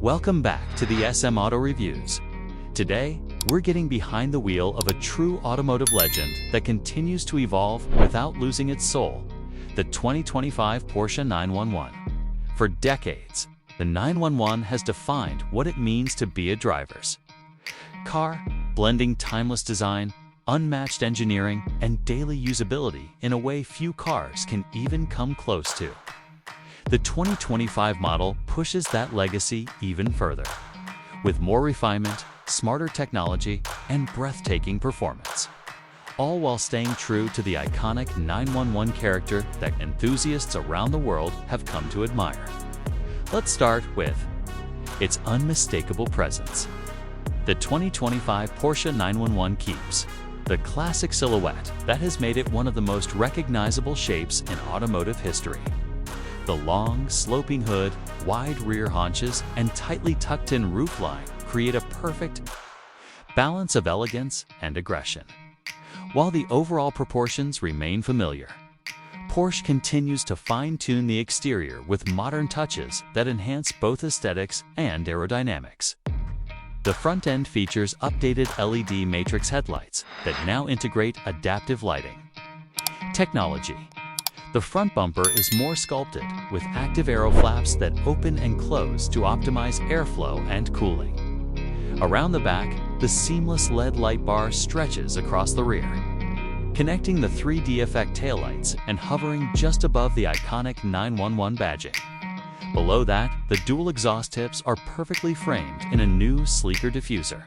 Welcome back to the SM Auto Reviews. Today, we're getting behind the wheel of a true automotive legend that continues to evolve without losing its soul, the 2025 Porsche 911. For decades, the 911 has defined what it means to be a driver's car, blending timeless design, unmatched engineering, and daily usability in a way few cars can even come close to. The 2025 model pushes that legacy even further, with more refinement, smarter technology, and breathtaking performance, all while staying true to the iconic 911 character that enthusiasts around the world have come to admire. Let's start with its unmistakable presence. The 2025 Porsche 911 keeps the classic silhouette that has made it one of the most recognizable shapes in automotive history. The long, sloping hood, wide rear haunches, and tightly tucked-in roofline create a perfect balance of elegance and aggression. While the overall proportions remain familiar, Porsche continues to fine-tune the exterior with modern touches that enhance both aesthetics and aerodynamics. The front end features updated LED matrix headlights that now integrate adaptive lighting technology. The front bumper is more sculpted, with active aero flaps that open and close to optimize airflow and cooling. Around the back, the seamless LED light bar stretches across the rear, connecting the 3D effect taillights and hovering just above the iconic 911 badging. Below that, the dual exhaust tips are perfectly framed in a new, sleeker diffuser,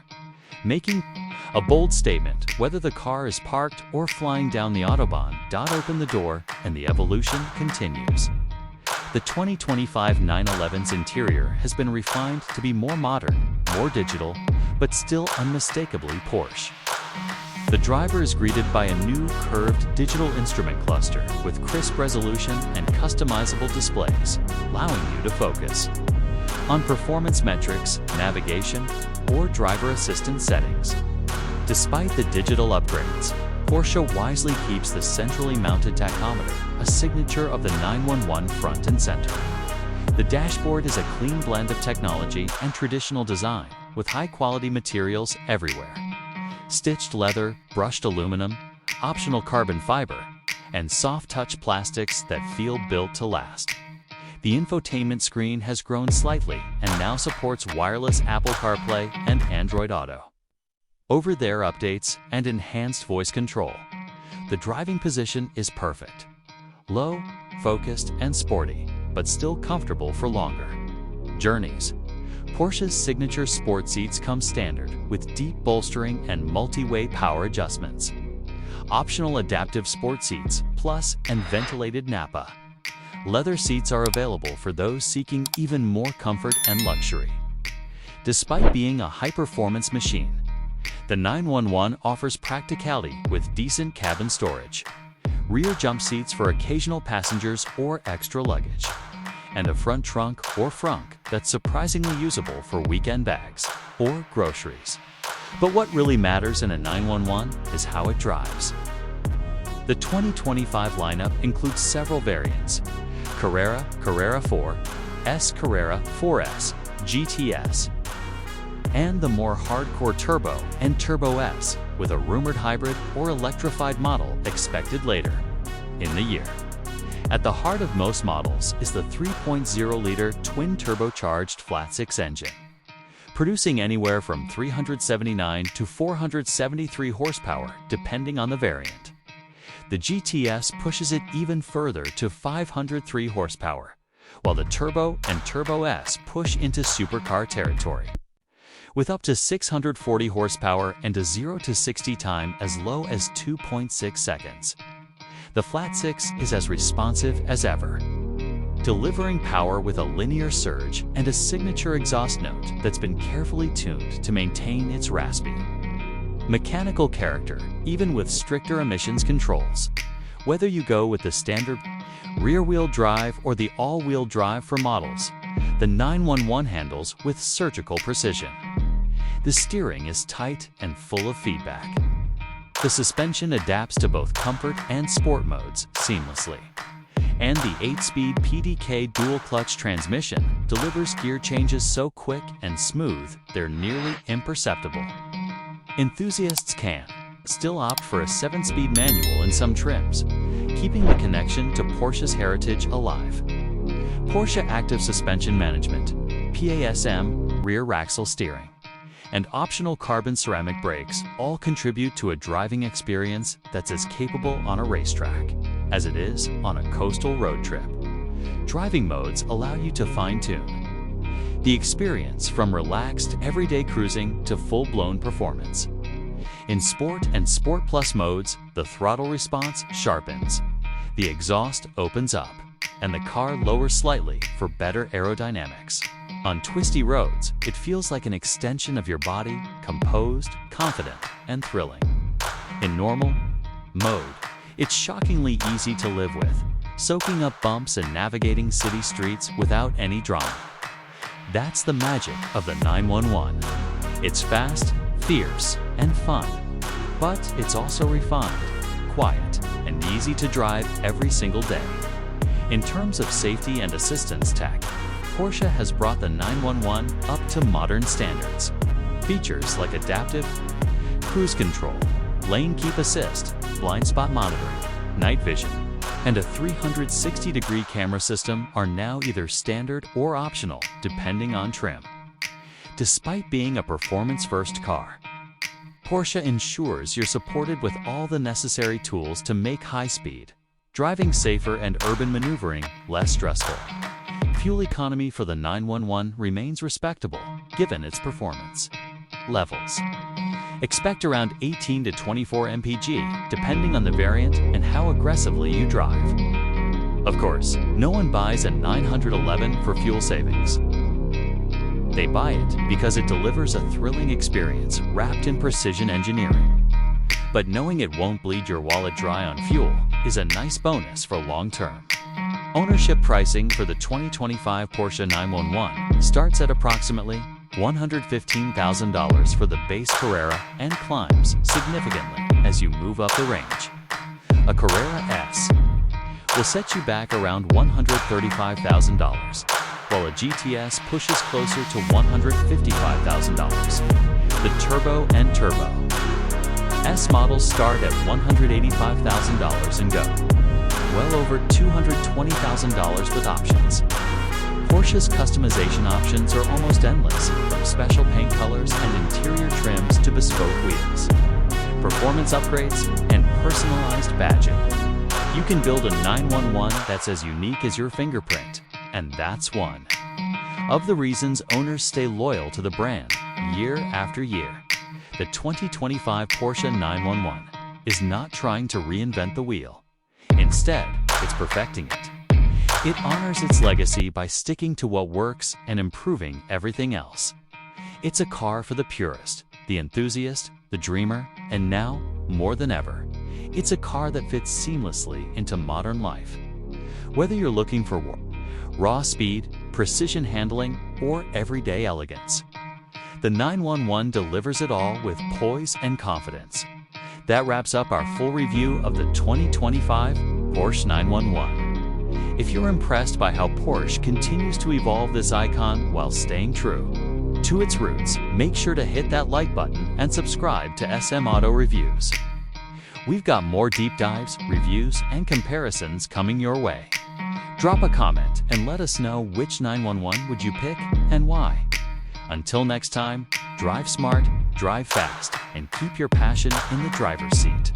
making a bold statement whether the car is parked or flying down the Autobahn. Open the door and the evolution continues. The 2025 911's interior has been refined to be more modern, more digital, but still unmistakably Porsche. The driver is greeted by a new curved digital instrument cluster with crisp resolution and customizable displays, allowing you to focus on performance metrics, navigation, or driver assistance settings. Despite the digital upgrades, Porsche wisely keeps the centrally mounted tachometer, a signature of the 911 front and center. The dashboard is a clean blend of technology and traditional design, with high-quality materials everywhere. Stitched leather, brushed aluminum, optional carbon fiber, and soft-touch plastics that feel built to last. The infotainment screen has grown slightly and now supports wireless Apple CarPlay and Android Auto over-the-air updates, and enhanced voice control. The driving position is perfect. Low, focused, and sporty, but still comfortable for longer journeys. Porsche's signature sport seats come standard with deep bolstering and multi-way power adjustments. Optional adaptive sport seats, plus and ventilated Napa leather seats are available for those seeking even more comfort and luxury. Despite being a high-performance machine, the 911 offers practicality with decent cabin storage, rear jump seats for occasional passengers or extra luggage, and a front trunk or frunk that's surprisingly usable for weekend bags or groceries. But what really matters in a 911 is how it drives. The 2025 lineup includes several variants: Carrera, Carrera 4, S Carrera 4S, GTS, and the more hardcore Turbo and Turbo S, with a rumored hybrid or electrified model expected later in the year. At the heart of most models is the 3.0-liter twin-turbocharged flat-six engine, producing anywhere from 379 to 473 horsepower depending on the variant. The GTS pushes it even further to 503 horsepower, while the Turbo and Turbo S push into supercar territory, with up to 640 horsepower and a 0 to 60 time as low as 2.6 seconds. The flat-six is as responsive as ever, delivering power with a linear surge and a signature exhaust note that's been carefully tuned to maintain its raspy mechanical character, even with stricter emissions controls. Whether you go with the standard rear-wheel drive or the all-wheel drive for models, the 911 handles with surgical precision. The steering is tight and full of feedback. The suspension adapts to both comfort and sport modes seamlessly, And the 8-speed PDK dual-clutch transmission delivers gear changes so quick and smooth they're nearly imperceptible. Enthusiasts can still opt for a 7-speed manual in some trims, keeping the connection to Porsche's heritage alive. Porsche Active Suspension Management, PASM, rear axle steering, and optional carbon ceramic brakes all contribute to a driving experience that's as capable on a racetrack as it is on a coastal road trip. Driving modes allow you to fine-tune the experience from relaxed everyday cruising to full-blown performance. In Sport and Sport Plus modes, the throttle response sharpens, the exhaust opens up, and the car lowers slightly for better aerodynamics. On twisty roads, it feels like an extension of your body, composed, confident, and thrilling. In normal mode, it's shockingly easy to live with, soaking up bumps and navigating city streets without any drama. That's the magic of the 911. It's fast, fierce, and fun, but it's also refined, quiet, and easy to drive every single day. In terms of safety and assistance tech, Porsche has brought the 911 up to modern standards. Features like adaptive cruise control, lane keep assist, blind spot monitoring, night vision, and a 360-degree camera system are now either standard or optional, depending on trim. Despite being a performance-first car, Porsche ensures you're supported with all the necessary tools to make high-speed driving safer and urban maneuvering less stressful. Fuel economy for the 911 remains respectable, given its performance levels. Expect around 18 to 24 mpg, depending on the variant and how aggressively you drive. Of course, no one buys a 911 for fuel savings. They buy it because it delivers a thrilling experience wrapped in precision engineering. But knowing it won't bleed your wallet dry on fuel is a nice bonus for long-term. Ownership pricing for the 2025 Porsche 911 starts at approximately $115,000 for the base Carrera and climbs significantly as you move up the range. A Carrera S will set you back around $135,000, while a GTS pushes closer to $155,000. The Turbo and Turbo S models start at $185,000 and go well over $220,000 with options. Porsche's customization options are almost endless, from special paint colors and interior trims to bespoke wheels, performance upgrades, and personalized badging. You can build a 911 that's as unique as your fingerprint, and that's one of the reasons owners stay loyal to the brand year after year. The 2025 Porsche 911 is not trying to reinvent the wheel. Instead, it's perfecting it. It honors its legacy by sticking to what works and improving everything else. It's a car for the purist, the enthusiast, the dreamer, and now, more than ever, it's a car that fits seamlessly into modern life. Whether you're looking for raw speed, precision handling, or everyday elegance, the 911 delivers it all with poise and confidence. That wraps up our full review of the 2025 Porsche 911. If you're impressed by how Porsche continues to evolve this icon while staying true to its roots, make sure to hit that like button and subscribe to SM Auto Reviews. We've got more deep dives, reviews, and comparisons coming your way. Drop a comment and let us know which 911 would you pick and why. Until next time, drive smart, drive fast, and keep your passion in the driver's seat.